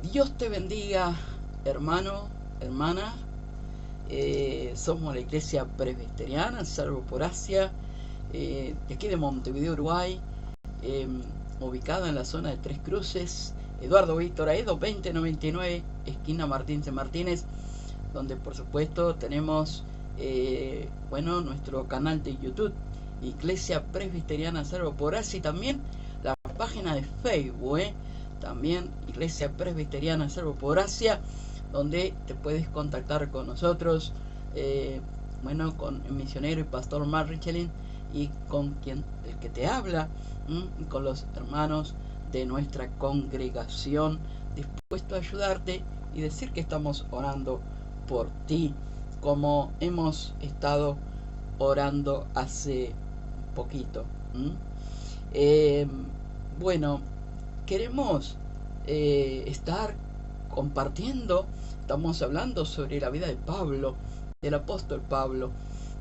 Dios te bendiga, hermano, hermana. Somos la Iglesia Presbiteriana, Salvo por Asia, de aquí de Montevideo, Uruguay, eh, ubicada en la zona de Tres Cruces, Eduardo Víctor Aedo, 2099, esquina Martínez de Martínez, donde por supuesto tenemos nuestro canal de YouTube, Iglesia Presbiteriana Salvo por Asia, y también la página de Facebook, también Iglesia Presbiteriana Salvo por Asia, donde te puedes contactar con nosotros, con el misionero y pastor Mark Richelin, y con el que te habla, y con los hermanos de nuestra congregación, dispuesto a ayudarte y decir que estamos orando por ti, como hemos estado orando hace poquito. Bueno, queremos estar compartiendo, estamos hablando sobre la vida de Pablo, del apóstol Pablo,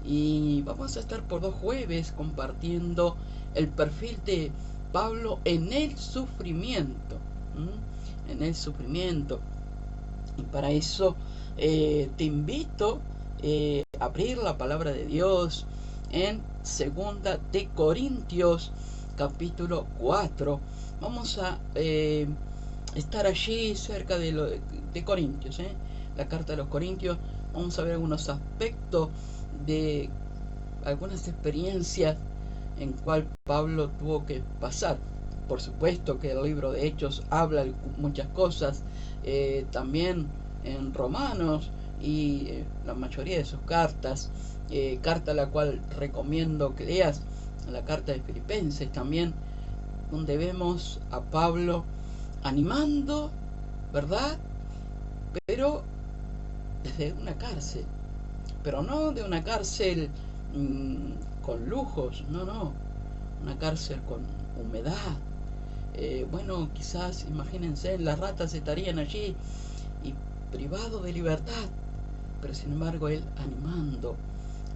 y vamos a estar por 2 jueves compartiendo el perfil de Pablo en el sufrimiento, en el sufrimiento. Y para eso te invito a abrir la palabra de Dios en 2 de Corintios capítulo 4. Vamos a estar allí cerca de Corintios, la carta de los Corintios. Vamos a ver algunos aspectos de algunas experiencias en cual Pablo tuvo que pasar. Por supuesto que el libro de Hechos habla de muchas cosas, también en Romanos y la mayoría de sus cartas, carta a la cual recomiendo que leas, la carta de Filipenses también, donde vemos a Pablo animando, ¿verdad? Pero desde una cárcel, pero no de una cárcel con lujos, no, una cárcel con humedad. Quizás imagínense, las ratas estarían allí y privado de libertad, pero sin embargo él animando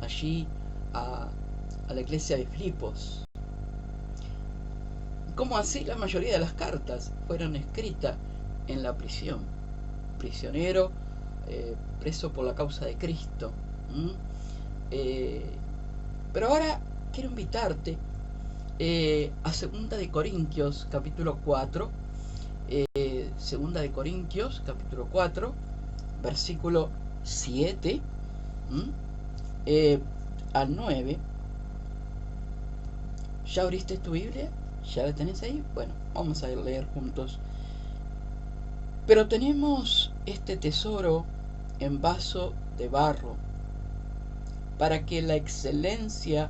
allí a la iglesia de Filipos. Como así la mayoría de las cartas fueron escritas en la prisión, prisionero, preso por la causa de Cristo. Pero ahora quiero invitarte a 2 de Corintios capítulo 4, 2 de Corintios capítulo 4, versículo 7 al 9. ¿Ya abriste tu Biblia? ¿Ya la tenés ahí? Bueno, vamos a leer juntos. Pero tenemos este tesoro en vaso de barro, para que la excelencia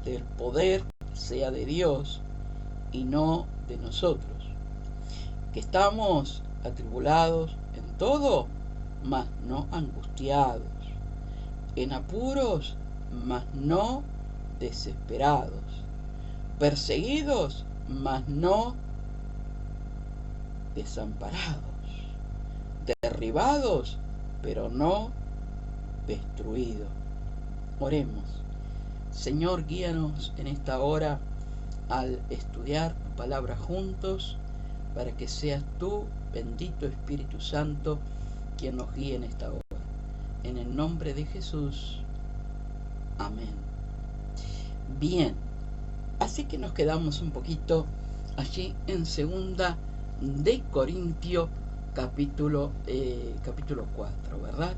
del poder sea de Dios y no de nosotros, que estamos atribulados en todo, mas no angustiados, en apuros, mas no desesperados, perseguidos, mas no desamparados, derribados, pero no destruidos. Oremos. Señor, guíanos en esta hora al estudiar tu palabra juntos, para que seas tú, bendito Espíritu Santo, quien nos guíe en esta hora. En el nombre de Jesús. Amén. Bien, así que nos quedamos un poquito allí en 2 de Corintios capítulo 4, ¿verdad?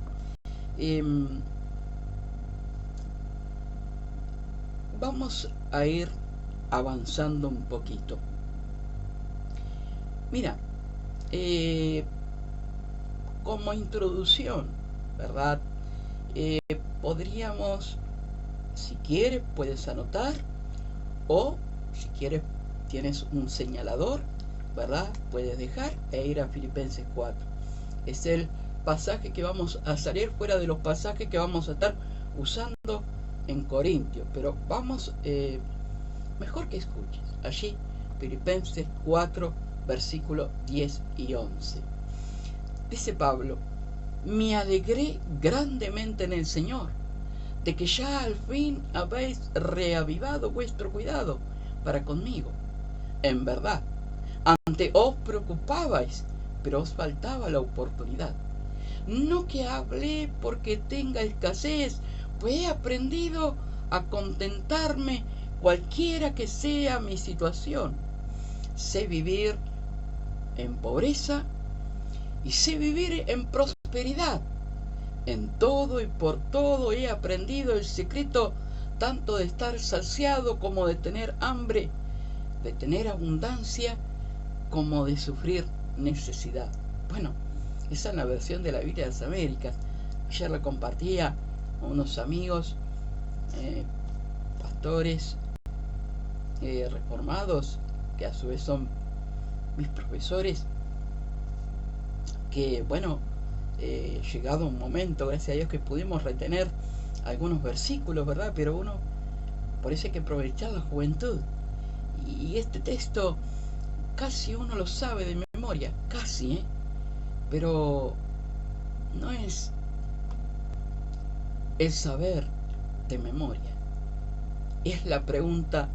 Vamos a ir avanzando un poquito. Mira, como introducción, ¿verdad? Podríamos, si quieres, puedes anotar, o si quieres, tienes un señalador, ¿verdad? Puedes dejar e ir a Filipenses 4. Es el pasaje que vamos a salir fuera de los pasajes que vamos a estar usando en Corintios, pero vamos, mejor que escuches allí Filipenses 4, versículos 10 y 11. Dice Pablo: me alegré grandemente en el Señor, de que ya al fin habéis reavivado vuestro cuidado para conmigo. En verdad, antes os preocupabais, pero os faltaba la oportunidad. No que hablé porque tenga escasez, pues he aprendido a contentarme cualquiera que sea mi situación. Sé vivir en pobreza y sé vivir en prosperidad. En todo y por todo he aprendido el secreto tanto de estar saciado como de tener hambre, de tener abundancia como de sufrir necesidad. Bueno, esa es la versión de la Biblia de las Américas. Ayer la compartía a unos amigos, pastores reformados, que a su vez son mis profesores, que bueno, llegado un momento, gracias a Dios, que pudimos retener algunos versículos, ¿verdad? Pero uno, por eso hay que aprovechar la juventud. Y este texto casi uno lo sabe de memoria, casi, pero no es el saber de memoria. Es la pregunta,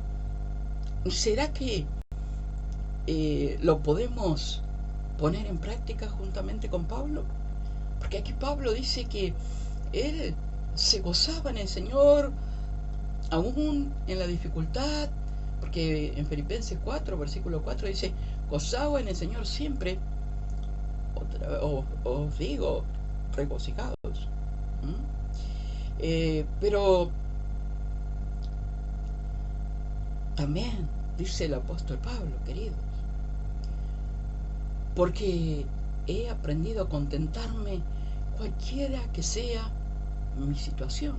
¿será que lo podemos poner en práctica juntamente con Pablo? Porque aquí Pablo dice que él se gozaba en el Señor aún en la dificultad, porque en Filipenses 4, versículo 4 dice, gozaos en el Señor siempre. Os digo, regocijados. Pero también dice el apóstol Pablo, queridos, porque he aprendido a contentarme cualquiera que sea mi situación.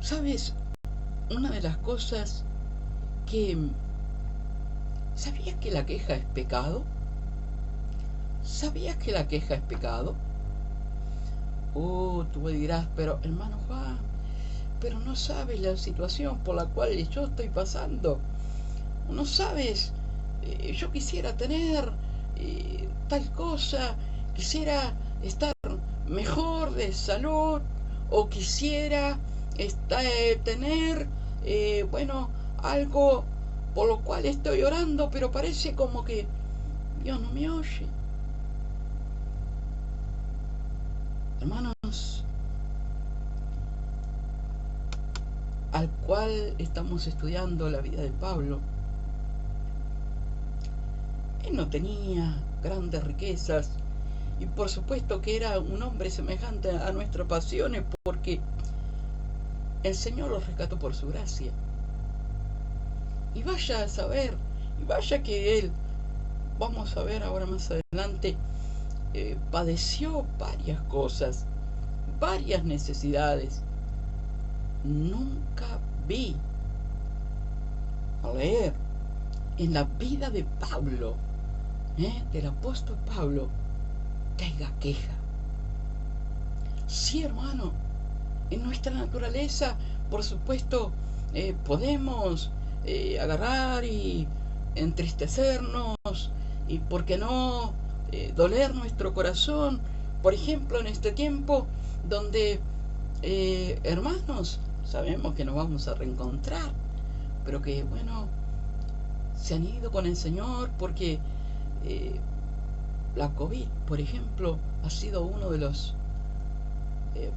¿Sabes? Una de las cosas que... ¿Sabías que la queja es pecado? ¿Sabías que la queja es pecado? Tú me dirás, pero hermano Juan, pero no sabes la situación por la cual yo estoy pasando. No sabes, yo quisiera tener tal cosa, quisiera estar mejor de salud, o quisiera tener, bueno, algo por lo cual estoy orando, pero parece como que Dios no me oye. Hermanos, al cual estamos estudiando la vida de Pablo, él no tenía grandes riquezas y por supuesto que era un hombre semejante a nuestras pasiones, porque el Señor los rescató por su gracia. Y vaya a saber, y vaya que él, vamos a ver ahora más adelante, padeció varias cosas, varias necesidades. Nunca vi, al leer en la vida de Pablo, del apóstol Pablo, que haya queja. Sí, hermano, en nuestra naturaleza, por supuesto, podemos agarrar y entristecernos y, ¿por qué no?, doler nuestro corazón, por ejemplo, en este tiempo donde, hermanos, sabemos que nos vamos a reencontrar, pero que, bueno, se han ido con el Señor porque la COVID, por ejemplo, ha sido uno de los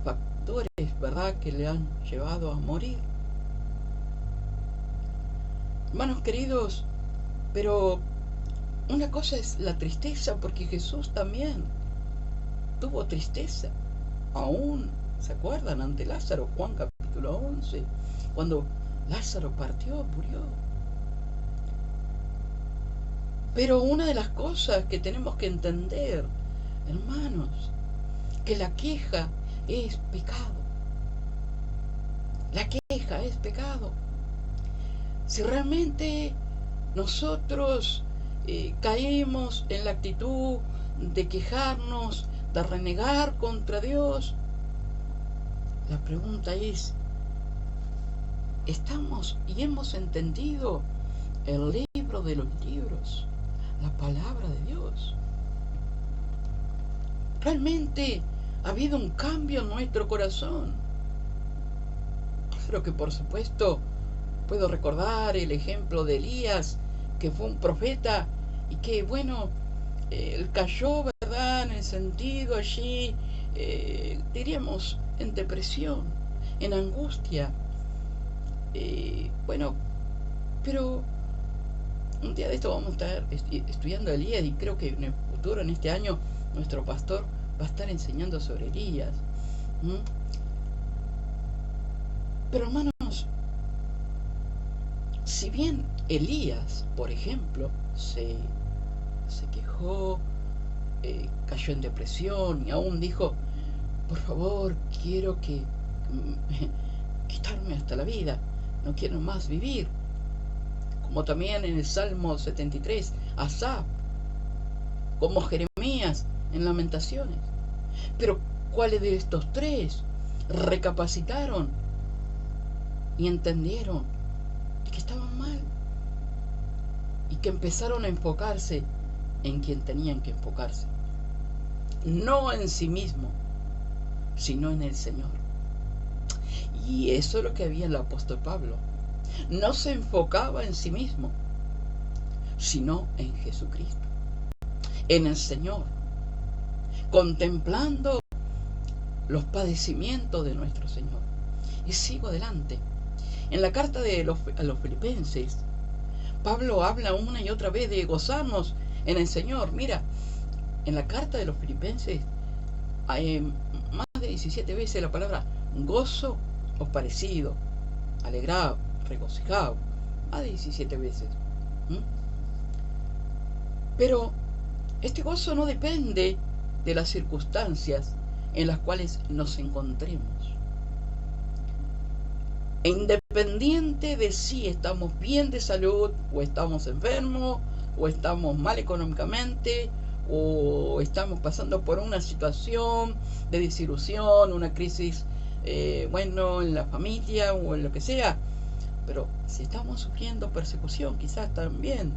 factores, ¿verdad?, que le han llevado a morir. Hermanos queridos, pero una cosa es la tristeza, porque Jesús también tuvo tristeza. Aún, ¿se acuerdan? Ante Lázaro, Juan capítulo 11, cuando Lázaro partió, murió. Pero una de las cosas que tenemos que entender, hermanos, que la queja es pecado. La queja es pecado. Si realmente nosotros caemos en la actitud de quejarnos, de renegar contra Dios, la pregunta es, ¿estamos y hemos entendido el libro de los libros, la palabra de Dios? ¿Realmente ha habido un cambio en nuestro corazón? Claro que por supuesto puedo recordar el ejemplo de Elías, que fue un profeta y que, bueno, él cayó, ¿verdad?, en el sentido allí, diríamos, en depresión, en angustia. Bueno, pero un día de esto vamos a estar estudiando Elías, y creo que en el futuro, en este año, nuestro pastor va a estar enseñando sobre Elías. ¿Mm? Pero hermanos, si bien Elías, por ejemplo, se quejó, cayó en depresión y aún dijo, por favor, quiero quitarme hasta la vida, no quiero más vivir. Como también en el Salmo 73, Asaf, como Jeremías en Lamentaciones. Pero ¿cuáles de estos tres recapacitaron y entendieron que estaban mal y que empezaron a enfocarse en quien tenían que enfocarse? No en sí mismo, sino en el Señor. Y eso es lo que había en el apóstol Pablo. No se enfocaba en sí mismo, sino en Jesucristo, en el Señor, contemplando los padecimientos de nuestro Señor. Y sigo adelante. En la carta a los Filipenses, Pablo habla una y otra vez de gozarnos en el Señor. Mira, en la carta de los Filipenses hay más de 17 veces la palabra gozo o parecido, alegrado, regocijado, más de 17 veces. ¿Mm? Pero este gozo no depende de las circunstancias en las cuales nos encontremos. E independiente de si estamos bien de salud, o estamos enfermos, o estamos mal económicamente, o estamos pasando por una situación de desilusión, una crisis, en la familia o en lo que sea. Pero si estamos sufriendo persecución, quizás también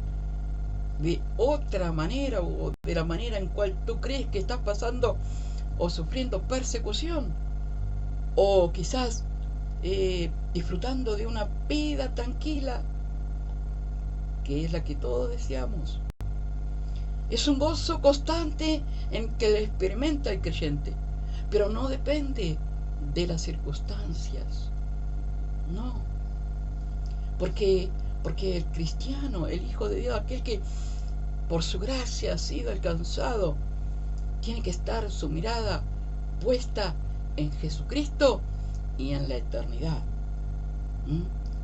de otra manera, o de la manera en cual tú crees que estás pasando o sufriendo persecución, o quizás disfrutando de una vida tranquila, que es la que todos deseamos. Es un gozo constante en que lo experimenta el creyente, pero no depende de las circunstancias. No. Porque el cristiano, el Hijo de Dios, aquel que por su gracia ha sido alcanzado, tiene que estar su mirada puesta en Jesucristo y en la eternidad.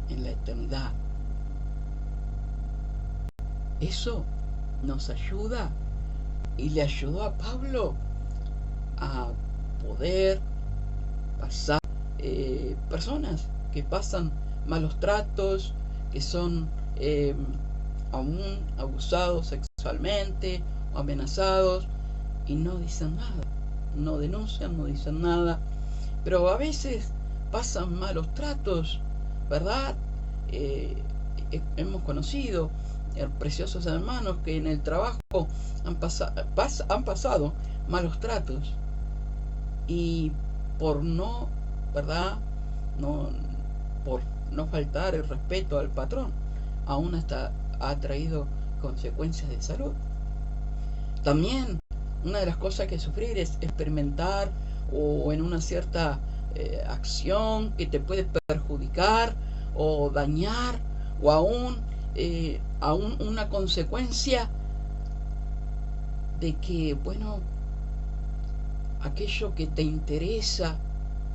En la eternidad. Eso nos ayuda, y le ayudó a Pablo a poder pasar personas que pasan malos tratos, que son aún abusados sexualmente o amenazados, y no dicen nada, no denuncian, no dicen nada, pero a veces pasan malos tratos, ¿verdad? Hemos conocido preciosos hermanos que en el trabajo han pasado malos tratos, y por no, ¿verdad?, por no faltar el respeto al patrón, aún hasta ha traído consecuencias de salud. También una de las cosas que sufrir es experimentar o en una cierta acción que te puede perjudicar o dañar, o aún una consecuencia de que, aquello que te interesa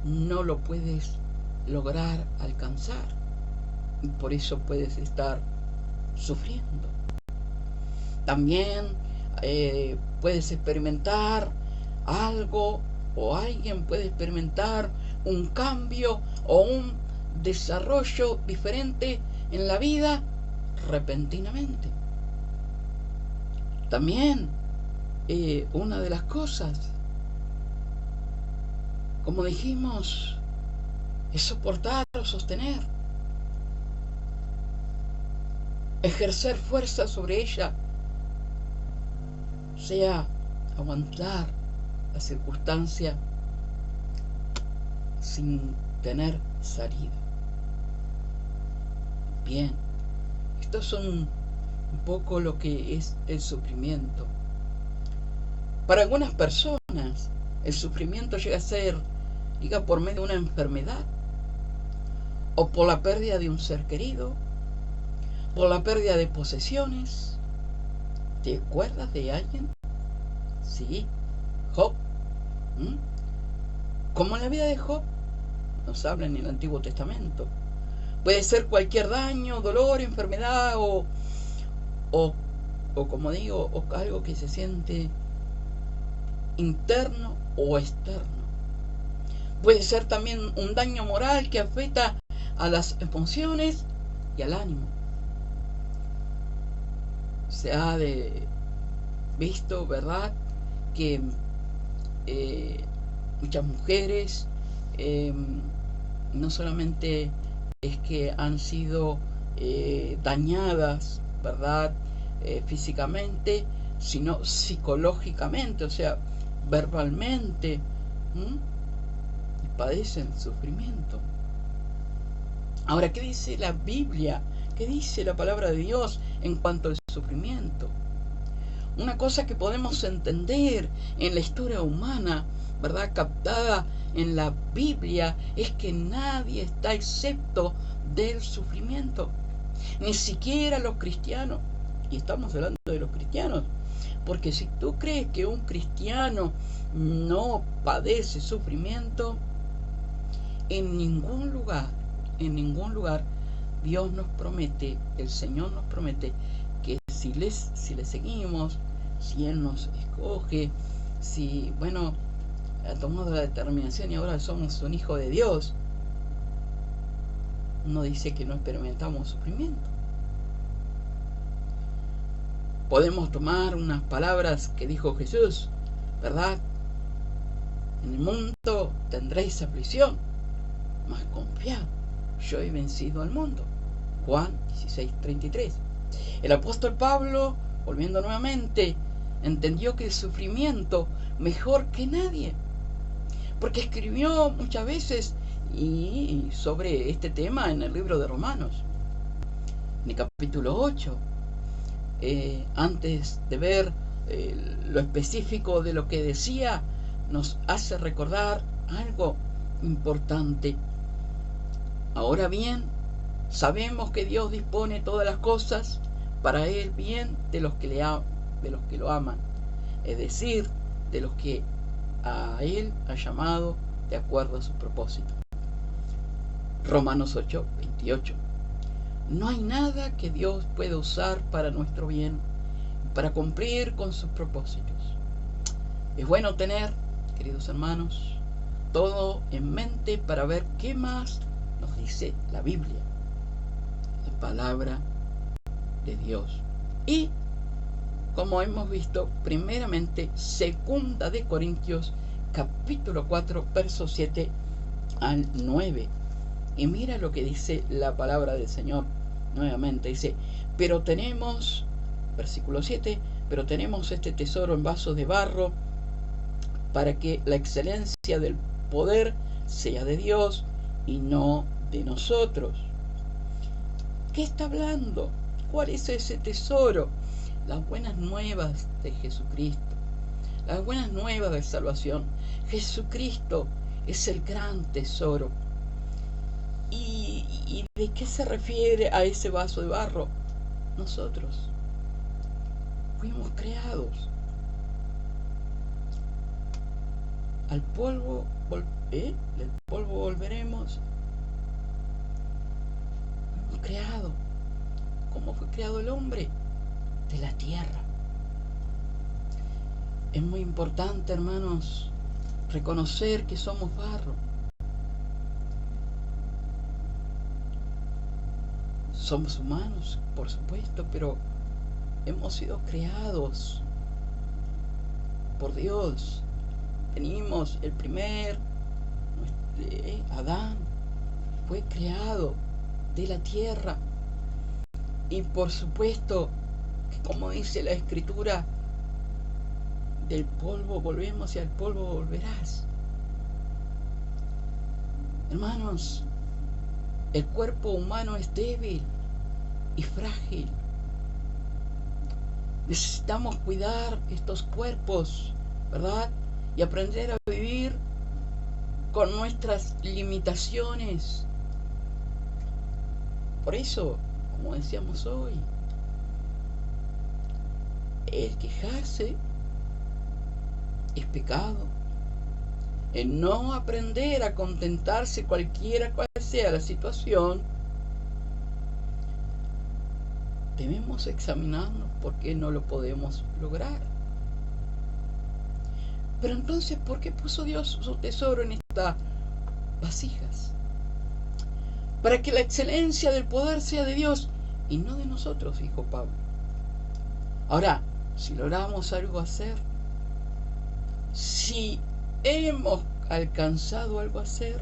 no lo puedes lograr alcanzar, y por eso puedes estar sufriendo. También puedes experimentar algo, o alguien puede experimentar un cambio o un desarrollo diferente en la vida repentinamente. También una de las cosas, como dijimos, es soportar o sostener, ejercer fuerza sobre ella, sea aguantar la circunstancia sin tener salida. Bien, esto son un poco lo que es el sufrimiento. Para algunas personas, el sufrimiento llega por medio de una enfermedad, o por la pérdida de un ser querido, por la pérdida de posesiones. ¿Te acuerdas de alguien? Sí, Job. ¿Mm? Como en la vida de Job nos habla en el Antiguo Testamento. Puede ser cualquier daño, dolor, enfermedad o, o como digo, o algo que se siente interno o externo. Puede ser también un daño moral que afecta a las emociones y al ánimo. Se ha visto, ¿verdad?, que muchas mujeres no solamente es que han sido dañadas, ¿verdad?, físicamente, sino psicológicamente, o sea, verbalmente, y padecen sufrimiento. Ahora, ¿qué dice la Biblia? ¿Qué dice la palabra de Dios en cuanto al sufrimiento? Una cosa que podemos entender en la historia humana, ¿verdad?, captada en la Biblia, es que nadie está excepto del sufrimiento. Ni siquiera los cristianos. Y estamos hablando de los cristianos. Porque si tú crees que un cristiano no padece sufrimiento, en ningún lugar, Dios nos promete, el Señor nos promete que si le seguimos, si Él nos escoge, si, bueno, ha tomado la determinación y ahora somos un hijo de Dios, no dice que no experimentamos sufrimiento. Podemos tomar unas palabras que dijo Jesús, ¿verdad? En el mundo tendréis aflicción, mas confiad, yo he vencido al mundo. Juan 16:33. El apóstol Pablo, volviendo nuevamente, entendió que el sufrimiento mejor que nadie, porque escribió muchas veces y sobre este tema en el libro de Romanos, en el capítulo 8. Antes de ver lo específico de lo que decía, nos hace recordar algo importante. Ahora bien, sabemos que Dios dispone todas las cosas para el bien de los que lo aman, es decir, de los que a Él ha llamado de acuerdo a su propósito. Romanos 8:28. No hay nada que Dios pueda usar para nuestro bien, para cumplir con sus propósitos. Es bueno tener, queridos hermanos, todo en mente para ver qué más nos dice la Biblia, la palabra de Dios. Y, como hemos visto, primeramente, 2 de Corintios, capítulo 4, versos 7 al 9. Y mira lo que dice la palabra del Señor. Nuevamente dice, pero tenemos, versículo 7, pero tenemos este tesoro en vasos de barro, para que la excelencia del poder sea de Dios y no de nosotros. ¿Qué está hablando? ¿Cuál es ese tesoro? Las buenas nuevas de Jesucristo, las buenas nuevas de salvación. Jesucristo es el gran tesoro. ¿Y de qué se refiere a ese vaso de barro? Nosotros fuimos creados. Al polvo, del polvo volveremos. Fuimos creados. ¿Cómo fue creado el hombre? De la tierra. Es muy importante, hermanos, reconocer que somos barro. Somos humanos, por supuesto, pero hemos sido creados por Dios. Venimos, el primer, Adán, fue creado de la tierra. Y por supuesto, que como dice la Escritura, del polvo volvemos y al polvo volverás. Hermanos, el cuerpo humano es débil y frágil. Necesitamos cuidar estos cuerpos ¿verdad? Y aprender a vivir con nuestras limitaciones. Por eso, como decíamos hoy, el quejarse es pecado. El no aprender a contentarse cualquiera cual sea la situación, debemos examinarnos por qué no lo podemos lograr. Pero entonces, ¿por qué puso Dios su tesoro en estas vasijas? Para que la excelencia del poder sea de Dios y no de nosotros, dijo Pablo. Ahora, si logramos algo hacer, si hemos alcanzado algo a hacer,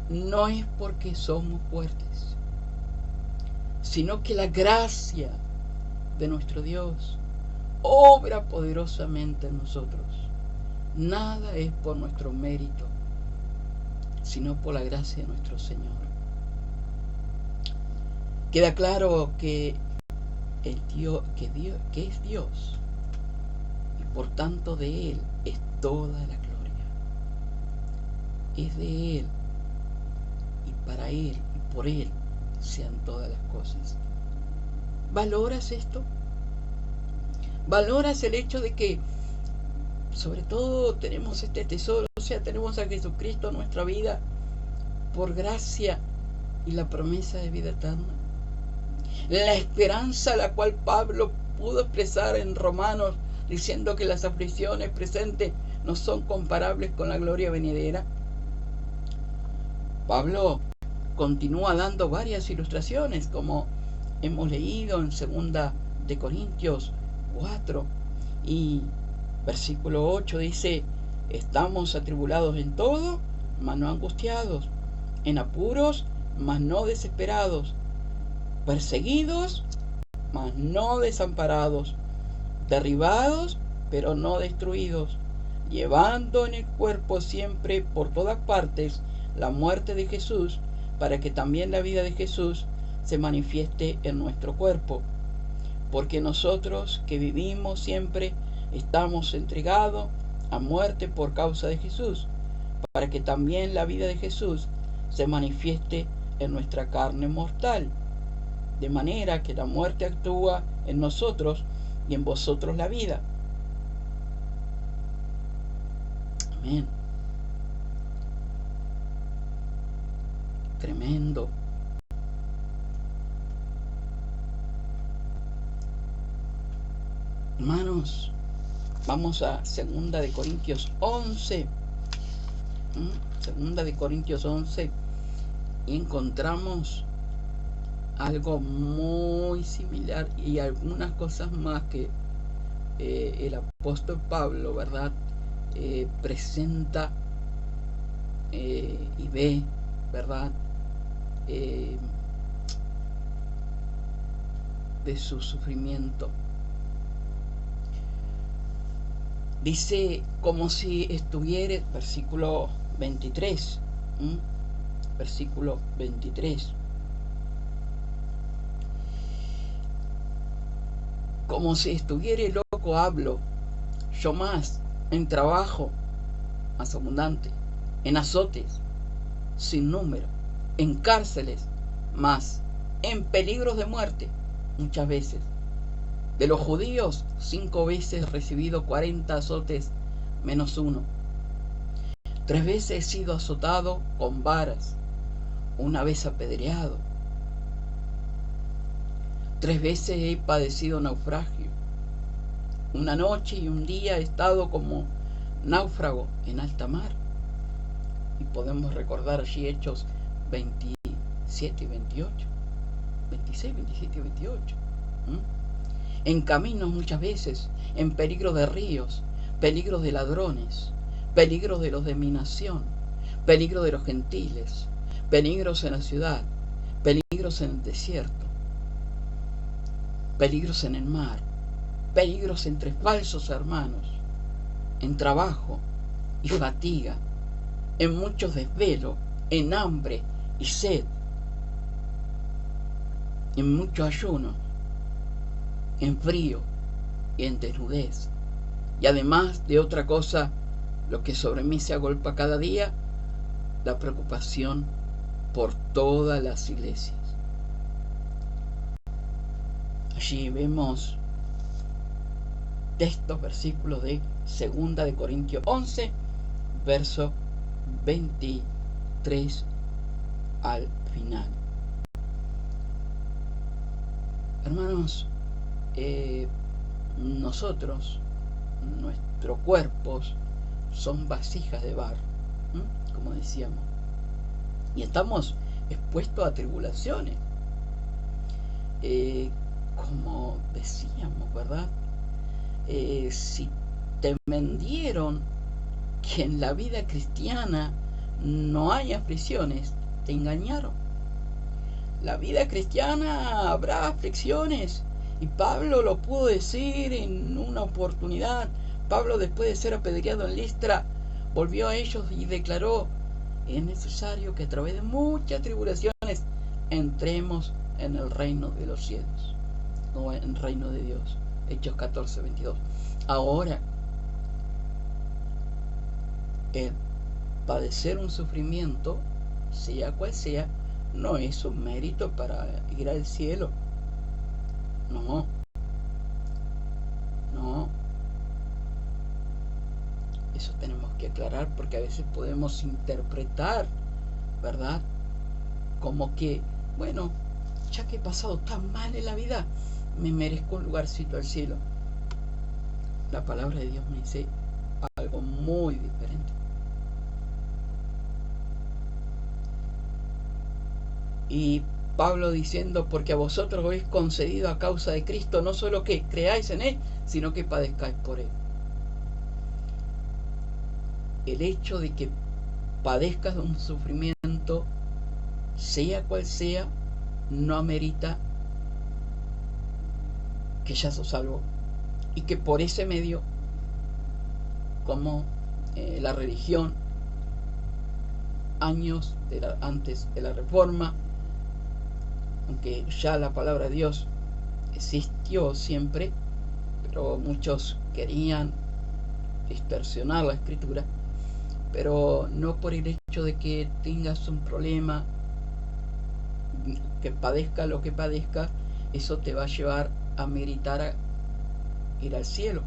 no es porque somos fuertes, sino que la gracia de nuestro Dios obra poderosamente en nosotros. Nada es por nuestro mérito, sino por la gracia de nuestro Señor. Queda claro que que es Dios, y por tanto de Él es toda la gloria. Es de Él, y para Él, y por Él sean todas las cosas. ¿Valoras esto? ¿Valoras el hecho de que sobre todo tenemos este tesoro, o sea, tenemos a Jesucristo en nuestra vida por gracia y la promesa de vida eterna? La esperanza la cual Pablo pudo expresar en Romanos, diciendo que las aflicciones presentes no son comparables con la gloria venidera. Pablo continúa dando varias ilustraciones, como hemos leído en 2 de Corintios 4 y versículo 8 dice: estamos atribulados en todo, mas no angustiados, en apuros, mas no desesperados, perseguidos, mas no desamparados, derribados, pero no destruidos, llevando en el cuerpo siempre por todas partes la muerte de Jesús, para que también la vida de Jesús se manifieste en nuestro cuerpo. Porque nosotros que vivimos siempre estamos entregados a muerte por causa de Jesús, para que también la vida de Jesús se manifieste en nuestra carne mortal. De manera que la muerte actúa en nosotros y en vosotros la vida. Amén. Tremendo. Hermanos, vamos a 2 de Corintios 11. 2 de Corintios 11 y encontramos algo muy similar y algunas cosas más que el apóstol Pablo, ¿verdad? Presenta y ve, ¿verdad? De su sufrimiento. Dice, como si estuviera, versículo 23, versículo 23. Como si estuviera loco hablo, yo más, en trabajo más abundante, en azotes sin número, en cárceles más, en peligros de muerte muchas veces. De los judíos 5 veces he recibido 40 azotes menos 1. 3 veces he sido azotado con varas, 1 vez apedreado. 3 veces he padecido naufragio. 1 noche y 1 día he estado como náufrago en alta mar. Y podemos recordar allí Hechos 27 y 28. 26, 27 y 28. En caminos muchas veces, en peligro de ríos, peligro de ladrones, peligro de los de mi nación, peligro de los gentiles, peligros en la ciudad, peligros en el desierto, peligros en el mar, peligros entre falsos hermanos, en trabajo y fatiga, en muchos desvelos, en hambre y sed, en mucho ayuno, en frío y en desnudez. Y además de otra cosa, lo que sobre mí se agolpa cada día, la preocupación por todas las iglesias. Allí vemos textos, versículos de 2 de Corintios 11, verso 23 al final. Hermanos, nosotros, nuestros cuerpos son vasijas de barro, como decíamos, y estamos expuestos a tribulaciones, como decíamos, ¿verdad? Si te vendieron que en la vida cristiana no hay aflicciones, te engañaron. La vida cristiana habrá aflicciones, y Pablo lo pudo decir en una oportunidad. Pablo, después de ser apedreado en Listra, volvió a ellos y declaró: es necesario que a través de muchas tribulaciones entremos en el reino de los cielos, no en el reino de Dios. Hechos 14, 22. Ahora, el padecer un sufrimiento, sea cual sea, no es un mérito para ir al cielo. No. Eso tenemos que aclarar, porque a veces podemos interpretar, ¿verdad?, como que, bueno, ya que he pasado tan mal en la vida, me merezco un lugarcito al cielo. La palabra de Dios me dice algo muy diferente. Y Pablo diciendo: porque a vosotros os es concedido a causa de Cristo no solo que creáis en Él, sino que padezcáis por Él. El hecho de que padezcas un sufrimiento, sea cual sea, no amerita que ya sos salvo, y que por ese medio, como la religión años antes de la Reforma, aunque ya la palabra de Dios existió siempre, pero muchos querían distorsionar la escritura, pero no por el hecho de que tengas un problema, que padezca lo que padezca, eso te va a llevar a meritar a ir al cielo.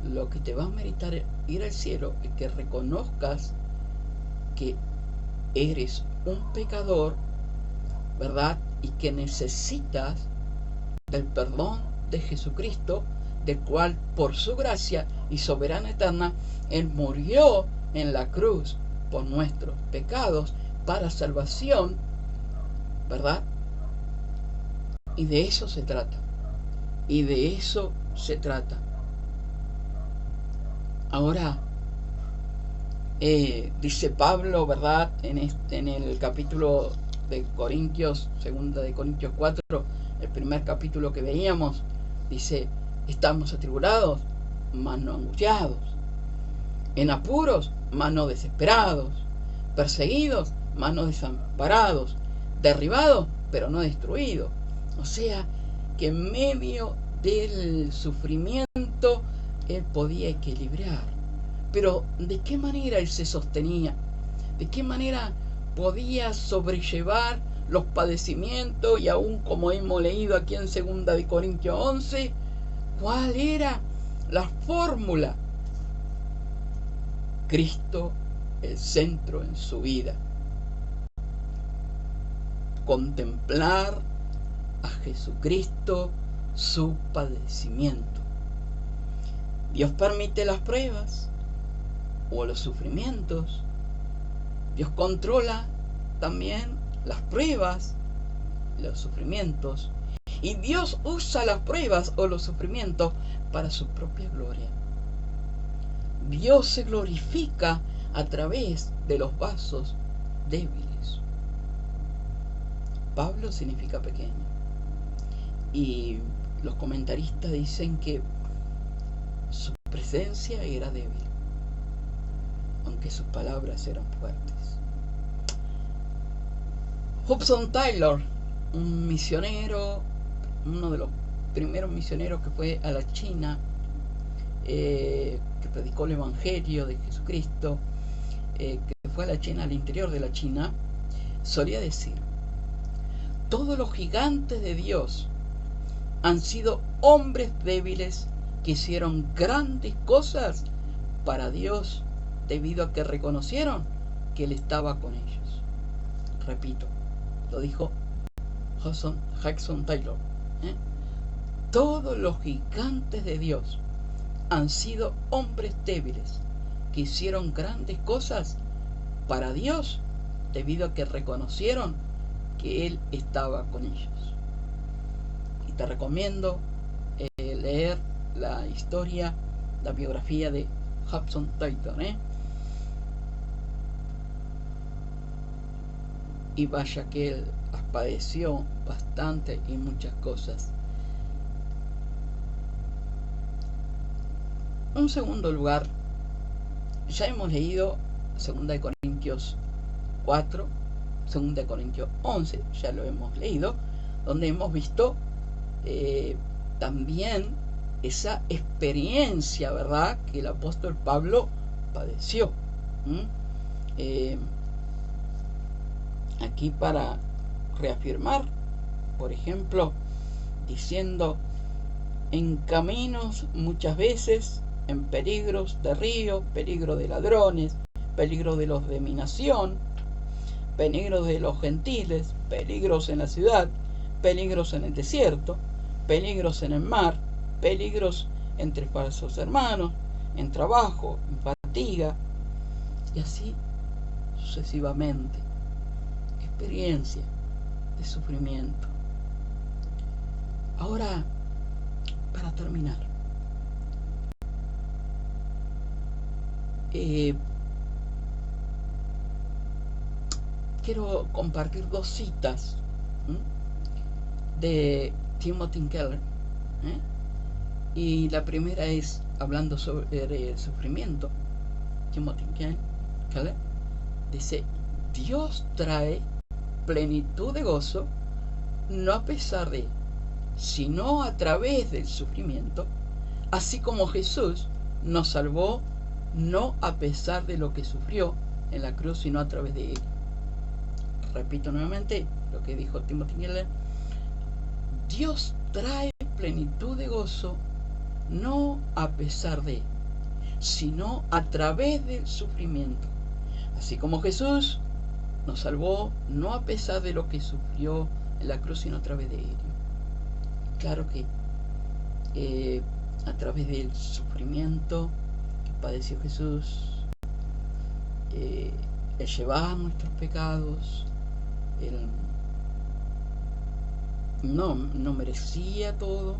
Lo que te va a meritar ir al cielo es que reconozcas que eres un pecador, ¿verdad?, y que necesitas del perdón de Jesucristo, del cual por su gracia y soberana eterna Él murió en la cruz por nuestros pecados para salvación, ¿verdad? Y de eso se trata. Y de eso se trata. Ahora, dice Pablo, ¿verdad?, en el capítulo de Corintios, 2 de Corintios 4, el primer capítulo que veíamos, dice: estamos atribulados, mas no angustiados, en apuros, mas no desesperados, perseguidos, mas no desamparados, derribados, pero no destruidos. O sea, que en medio del sufrimiento Él podía equilibrar. Pero ¿de qué manera Él se sostenía? ¿De qué manera podía sobrellevar los padecimientos? Y aún, como hemos leído aquí en 2 de Corintios 11, ¿cuál era la fórmula? Cristo el centro en su vida. Contemplar a Jesucristo, su padecimiento. Dios permite las pruebas o los sufrimientos. Dios controla también las pruebas, los sufrimientos. Y Dios usa las pruebas o los sufrimientos para su propia gloria. Dios se glorifica a través de los vasos débiles. Pablo significa pequeño. Y los comentaristas dicen que su presencia era débil, aunque sus palabras eran fuertes. Hudson Taylor, un misionero, uno de los primeros misioneros que fue a la China, que predicó el Evangelio de Jesucristo, que fue a la China, al interior de la China, solía decir: todos los gigantes de Dios han sido hombres débiles que hicieron grandes cosas para Dios debido a que reconocieron que Él estaba con ellos. Repito, lo dijo Hudson Taylor. Todos los gigantes de Dios han sido hombres débiles que hicieron grandes cosas para Dios debido a que reconocieron que Él estaba con ellos. Y te recomiendo leer la historia, la biografía de Hudson Taylor, y vaya que él padeció bastante y muchas cosas. En segundo lugar, ya hemos leído 2 Corintios 4, 2 Corintios 11, ya lo hemos leído, donde hemos visto también esa experiencia, ¿verdad?, que el apóstol Pablo padeció. Aquí para reafirmar, por ejemplo, diciendo: en caminos muchas veces, en peligros de río, peligro de ladrones, peligro de los de mi nación, peligros de los gentiles, peligros en la ciudad, peligros en el desierto, peligros en el mar, peligros entre falsos hermanos, en trabajo, en fatiga, y así sucesivamente. Experiencia de sufrimiento. Ahora, para terminar, quiero compartir 2 citas de Timothy Keller, y la primera es hablando sobre el sufrimiento. Timothy Keller dice: Dios trae plenitud de gozo, no a pesar de, sino a través del sufrimiento, así como Jesús nos salvó, no a pesar de lo que sufrió en la cruz, sino a través de él. Repito nuevamente lo que dijo Timothy Keller: Dios trae plenitud de gozo, no a pesar de, sino a través del sufrimiento, así como Jesús nos salvó, no a pesar de lo que sufrió en la cruz, sino a través de ello. Claro que a través del sufrimiento que padeció Jesús, el llevar nuestros pecados, Él no merecía todo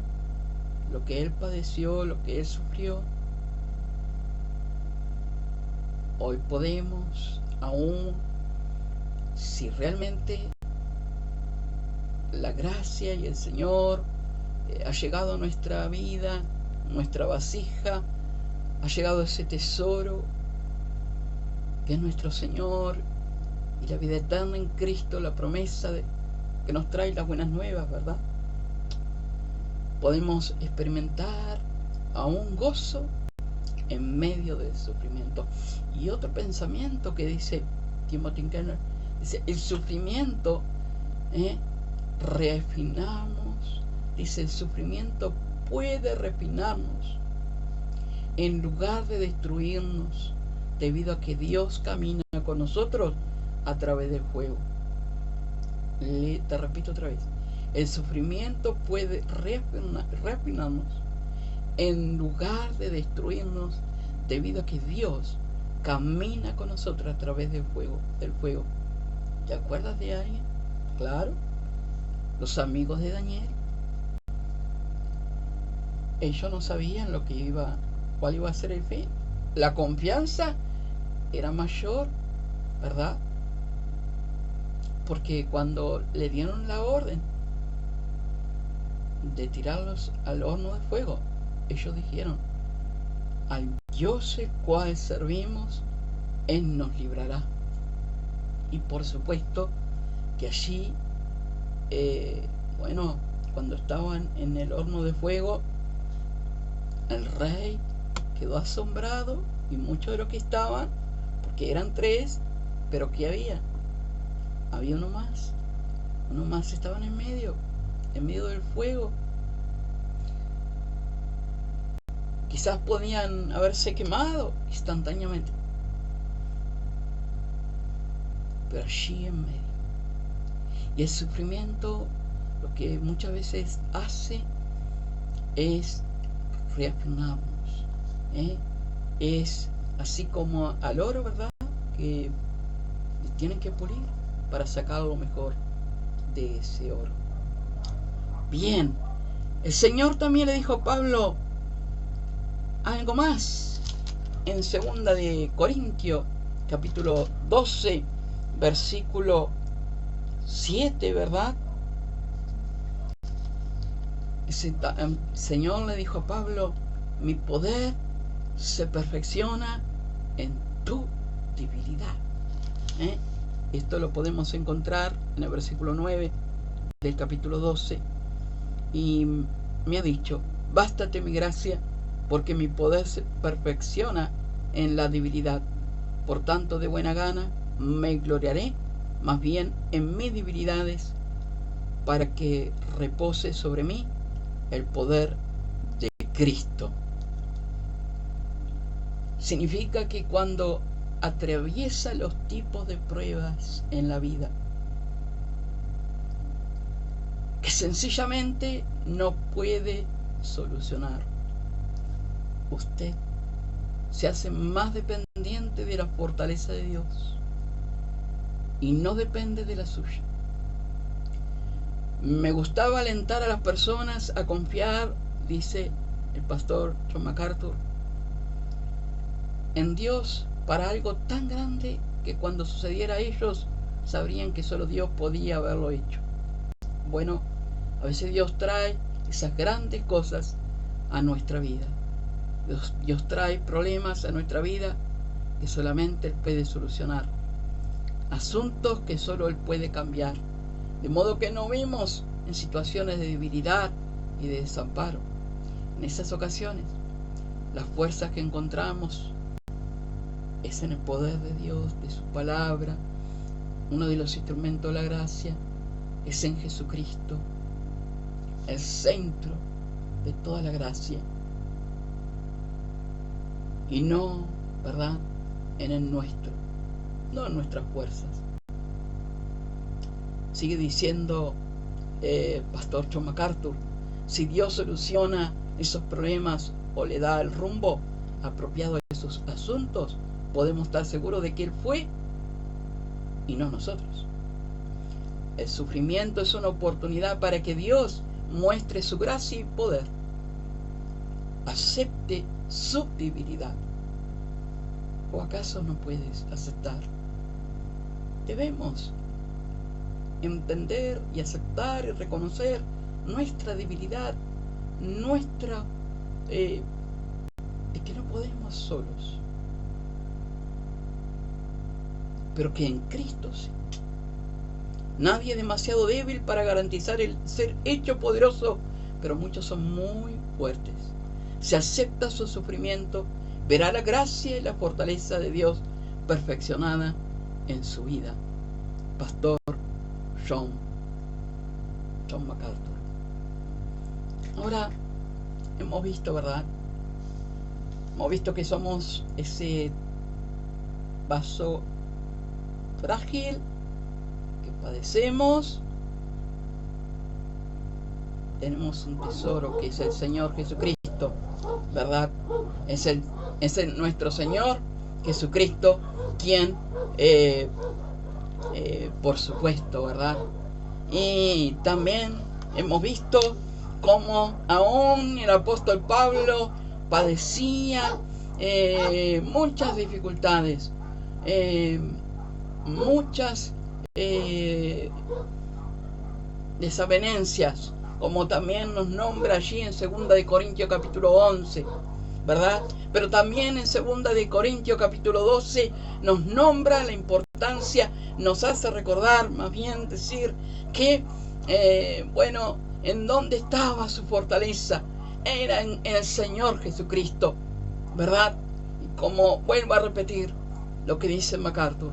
lo que Él padeció, lo que Él sufrió. Hoy podemos, aún si realmente la gracia y el Señor ha llegado a nuestra vida, nuestra vasija, ha llegado ese tesoro que es nuestro Señor y la vida eterna en Cristo, la promesa que nos trae las buenas nuevas, ¿verdad? Podemos experimentar aún gozo en medio del sufrimiento. Y otro pensamiento que dice Timothy Keller, dice: el sufrimiento, refinamos, dice, el sufrimiento puede refinarnos en lugar de destruirnos, debido a que Dios camina con nosotros a través del fuego. Te repito otra vez: el sufrimiento puede refinarnos en lugar de destruirnos, debido a que Dios camina con nosotros a través del fuego. ¿Te acuerdas de alguien? Claro, los amigos de Daniel. Ellos no sabían cuál iba a ser el fin. La confianza era mayor, ¿verdad? Porque cuando le dieron la orden de tirarlos al horno de fuego, ellos dijeron: al Dios el cual servimos, Él nos librará. Y por supuesto que allí, cuando estaban en el horno de fuego, el rey quedó asombrado y muchos de los que estaban, porque eran 3, pero ¿qué había? Había uno más estaban en medio del fuego. Quizás podían haberse quemado instantáneamente, pero allí en medio. Y el sufrimiento lo que muchas veces hace es reafirmarnos, es así como al oro, ¿verdad?, que tienen que pulir para sacar lo mejor de ese oro. Bien, el Señor también le dijo a Pablo algo más en 2 de Corintios capítulo 12 versículo 7, ¿verdad? El Señor le dijo a Pablo: mi poder se perfecciona en tu debilidad. Esto lo podemos encontrar en el versículo 9 del capítulo 12. Y me ha dicho: bástate mi gracia, porque mi poder se perfecciona en la debilidad. Por tanto, de buena gana me gloriaré más bien en mis debilidades, para que repose sobre mí el poder de Cristo. Significa que cuando atraviesa los tipos de pruebas en la vida, que sencillamente no puede solucionar, usted se hace más dependiente de la fortaleza de Dios y no depende de la suya. Me gustaba alentar a las personas a confiar, dice el pastor John MacArthur, en Dios para algo tan grande que cuando sucediera a ellos sabrían que solo Dios podía haberlo hecho. Bueno, a veces Dios trae esas grandes cosas a nuestra vida. Dios trae problemas a nuestra vida que solamente Él puede solucionar, asuntos que solo Él puede cambiar, de modo que no vemos en situaciones de debilidad y de desamparo. En esas ocasiones, las fuerzas que encontramos es en el poder de Dios, de su palabra. Uno de los instrumentos de la gracia es en Jesucristo, el centro de toda la gracia, y no, ¿verdad?, en el nuestro, no en nuestras fuerzas. Sigue diciendo pastor John MacArthur: si Dios soluciona esos problemas o le da el rumbo apropiado a esos asuntos, podemos estar seguros de que Él fue y no nosotros. El sufrimiento es una oportunidad para que Dios muestre su gracia y poder. Acepte su debilidad. ¿O acaso no puedes aceptar? Debemos entender y aceptar y reconocer nuestra debilidad, nuestra de que no podemos solos, pero que en Cristo sí. Nadie es demasiado débil para garantizar el ser hecho poderoso, pero muchos son muy fuertes. Si acepta su sufrimiento, verá la gracia y la fortaleza de Dios perfeccionada en su vida. Pastor John MacArthur. Ahora hemos visto, ¿verdad? Hemos visto que somos ese vaso frágil, que padecemos. Tenemos un tesoro que es el Señor Jesucristo, ¿verdad? Es nuestro Señor Jesucristo quien, por supuesto, ¿verdad? Y también hemos visto cómo aún el apóstol Pablo padecía muchas dificultades, muchas desavenencias, como también nos nombra allí en 2 de Corintios capítulo 11, ¿verdad? Pero también en 2 de Corintios capítulo 12 nos nombra la importancia, nos hace recordar, más bien decir, que, ¿En dónde estaba su fortaleza? Era en el Señor Jesucristo, ¿verdad? Y como vuelvo a repetir lo que dice MacArthur,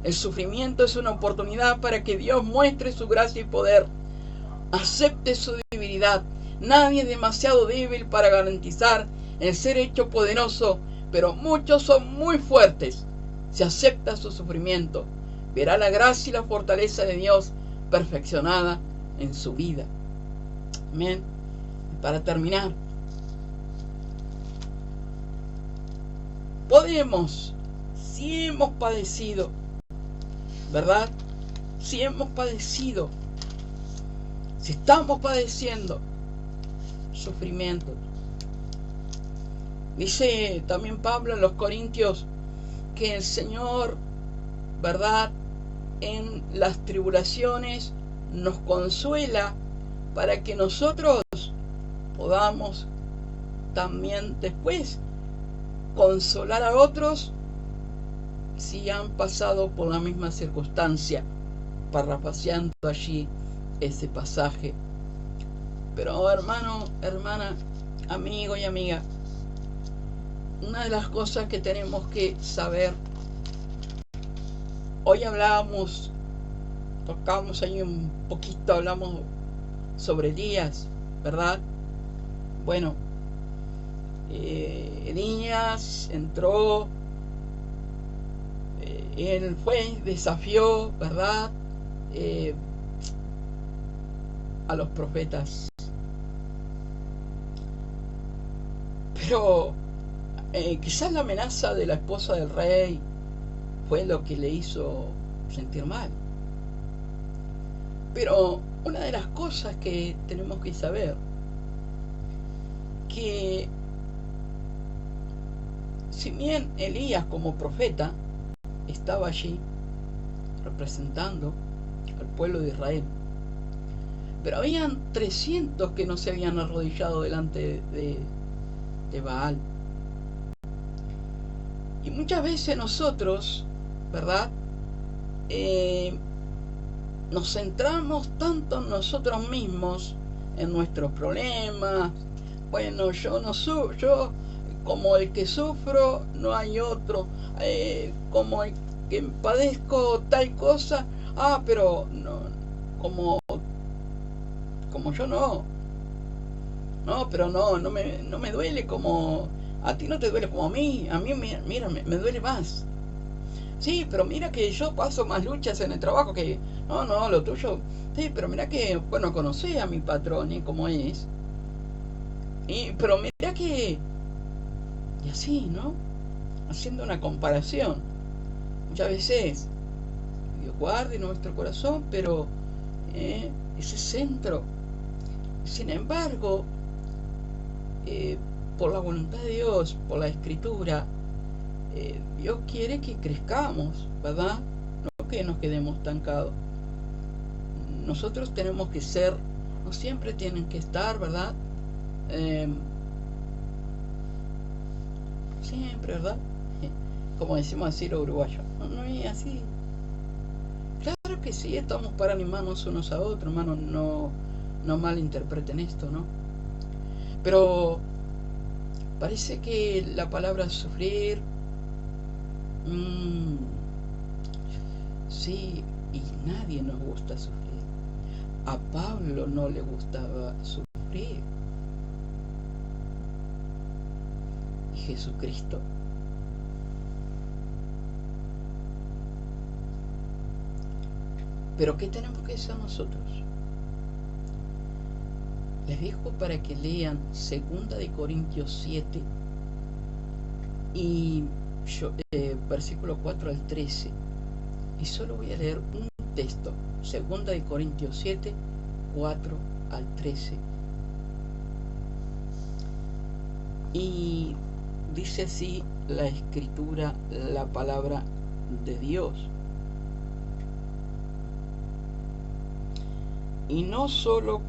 el sufrimiento es una oportunidad para que Dios muestre su gracia y poder. Acepte su debilidad. Nadie es demasiado débil para garantizar el ser hecho poderoso, pero muchos son muy fuertes. Si acepta su sufrimiento, verá la gracia y la fortaleza de Dios perfeccionada en su vida. Amén. Para terminar, podemos, si hemos padecido, ¿verdad? Si hemos padecido, si estamos padeciendo sufrimiento. Dice también Pablo en los Corintios que el Señor, ¿verdad?, en las tribulaciones nos consuela para que nosotros podamos también después consolar a otros si han pasado por la misma circunstancia, parafraseando allí ese pasaje. Pero hermano, hermana, amigo y amiga, una de las cosas que tenemos que saber, hoy tocamos ahí un poquito, hablamos sobre Elías, ¿verdad? Bueno, Elías entró, él fue, desafió, ¿verdad?, a los profetas. Pero quizás la amenaza de la esposa del rey fue lo que le hizo sentir mal. Pero una de las cosas que tenemos que saber, que si bien Elías como profeta estaba allí representando al pueblo de Israel, pero habían 300 que no se habían arrodillado delante de Baal. Y muchas veces nosotros, ¿verdad?, nos centramos tanto en nosotros mismos, en nuestros problemas. Bueno, yo como el que sufro, no hay otro. Como el que padezco tal cosa, pero no, como yo no. No, pero no me duele como a ti, no te duele como a mí mira, me duele más. Sí, pero mira que yo paso más luchas en el trabajo que... No, lo tuyo... Sí, pero mira que, bueno, conocí a mi patrón y cómo es. Pero mira que... Y así, ¿no? Haciendo una comparación. Muchas veces, Dios guarde nuestro corazón, pero ese centro. Sin embargo, por la voluntad de Dios, por la Escritura, Dios quiere que crezcamos, ¿verdad? No que nos quedemos estancados. Nosotros tenemos que ser, no siempre tienen que estar, ¿verdad? Siempre, ¿verdad? Como decimos así los uruguayos. No es así. Claro que sí, estamos para animarnos unos a otros, hermanos, no malinterpreten esto, ¿no? Pero parece que la palabra sufrir, sí, y nadie nos gusta sufrir. A Pablo no le gustaba sufrir. Y Jesucristo. Pero ¿qué tenemos que hacer nosotros? Les dejo para que lean 2 Corintios 7 y versículo 4 al 13. Y solo voy a leer un texto, 2 Corintios 7, 4 al 13. Y dice así la Escritura, la palabra de Dios. Y no solo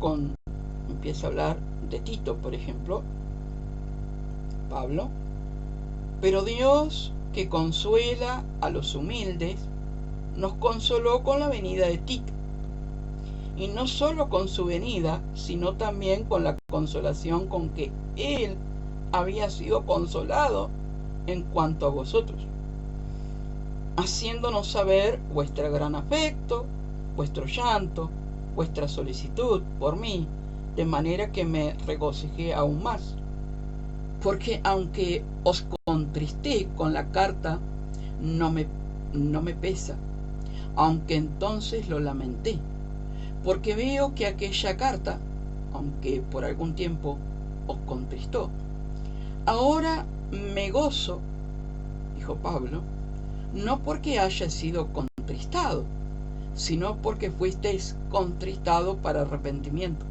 empieza a hablar de Tito, por ejemplo, Pablo, pero Dios, que consuela a los humildes, nos consoló con la venida de Tito, y no solo con su venida, sino también con la consolación con que él había sido consolado en cuanto a vosotros, haciéndonos saber vuestro gran afecto, vuestro llanto, vuestra solicitud por mí, de manera que me regocijé aún más. Porque aunque os contristé con la carta, no me pesa, aunque entonces lo lamenté, porque veo que aquella carta, aunque por algún tiempo os contristó, ahora me gozo, dijo Pablo, no porque haya sido contristado, sino porque fuisteis contristados para arrepentimiento,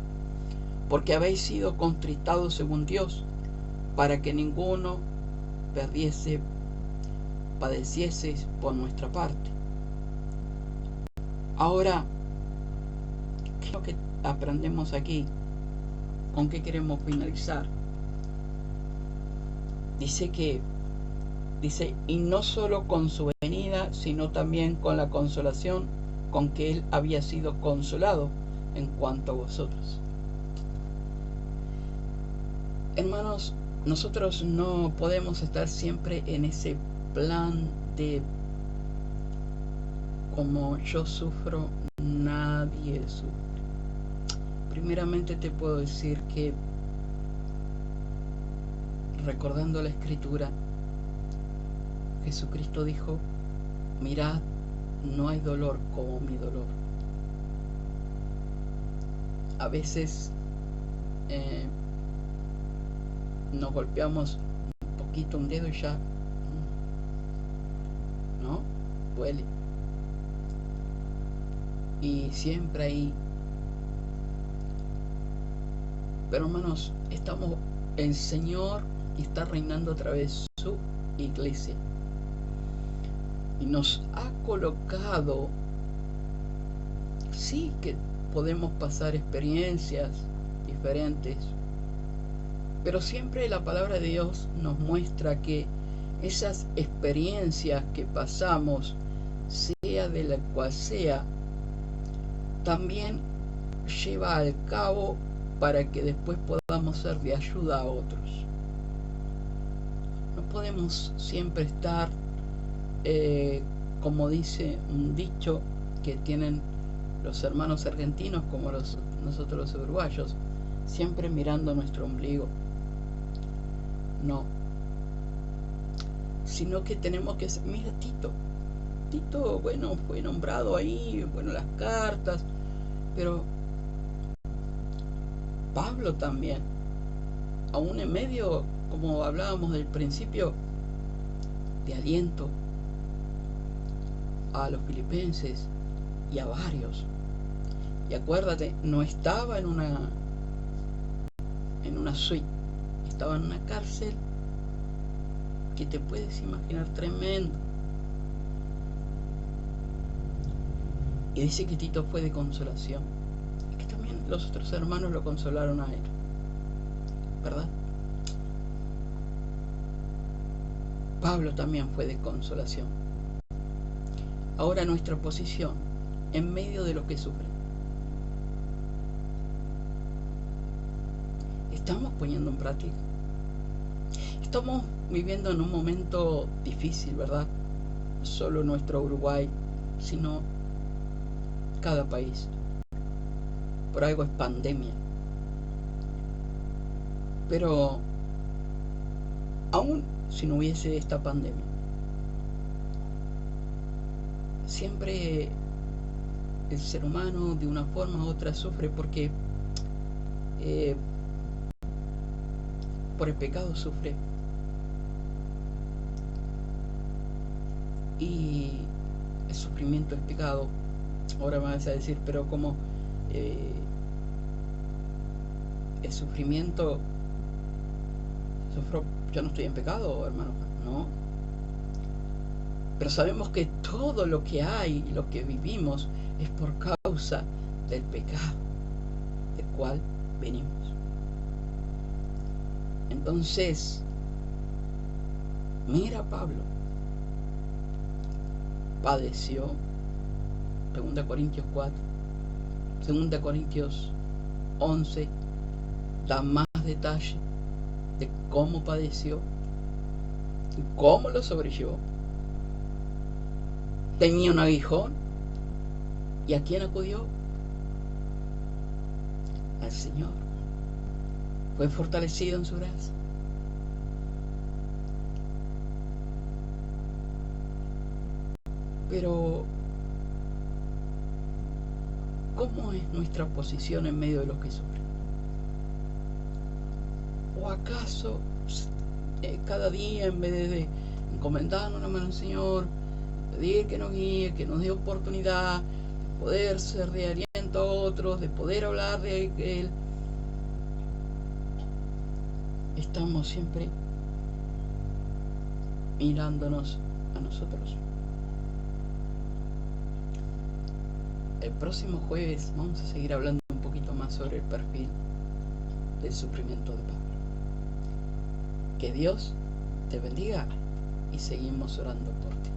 porque habéis sido contristados según Dios, para que ninguno padecieseis por nuestra parte. Ahora, ¿qué es lo que aprendemos aquí? ¿Con qué queremos finalizar? Dice, y no solo con su venida, sino también con la consolación con que él había sido consolado en cuanto a vosotros. Hermanos, nosotros no podemos estar siempre en ese plan de como yo sufro, nadie sufre. Primeramente te puedo decir que, recordando la Escritura, Jesucristo dijo, mirad, no hay dolor como mi dolor. A veces nos golpeamos un poquito un dedo y ya, ¿no? Duele. Y siempre ahí. Pero hermanos, el Señor está reinando a través de su iglesia. Y nos ha colocado, sí que podemos pasar experiencias diferentes, pero siempre la palabra de Dios nos muestra que esas experiencias que pasamos, sea de la cual sea, también lleva al cabo para que después podamos ser de ayuda a otros. No podemos siempre estar, como dice un dicho que tienen los hermanos argentinos como nosotros los uruguayos, siempre mirando nuestro ombligo. No, sino que tenemos que ser, mira Tito, bueno, fue nombrado ahí, bueno, las cartas, pero Pablo también, aún en medio, como hablábamos del principio, de aliento a los filipenses y a varios. Y acuérdate, no estaba en una suite, estaba en una cárcel que te puedes imaginar tremendo. Y dice que Tito fue de consolación, y que también los otros hermanos lo consolaron a él, ¿verdad? Pablo también fue de consolación. Ahora nuestra posición en medio de lo que sufren. Estamos poniendo en práctica. Estamos viviendo en un momento difícil, ¿verdad? No solo nuestro Uruguay, sino cada país. Por algo es pandemia. Pero aún si no hubiese esta pandemia, siempre el ser humano de una forma u otra sufre porque por el pecado sufre. Y el sufrimiento es pecado. Ahora me vas a decir, pero como el sufrimiento sufro, yo no estoy en pecado, hermano, no. Pero sabemos que todo lo que hay y lo que vivimos es por causa del pecado del cual venimos. Entonces, mira, Pablo padeció, 2 Corintios 4, 2 Corintios 11 da más detalle de cómo padeció y cómo lo sobrellevó. Tenía un aguijón, ¿y a quién acudió? Al Señor. Fue fortalecido en su gracia. Pero, ¿cómo es nuestra posición en medio de los que sufren? ¿O acaso cada día, en vez de encomendarnos la mano al Señor, pedir que nos guíe, que nos dé oportunidad de poder ser de aliento a otros, de poder hablar de Él, estamos siempre mirándonos a nosotros? El próximo jueves vamos a seguir hablando un poquito más sobre el perfil del sufrimiento de Pablo. Que Dios te bendiga y seguimos orando por ti.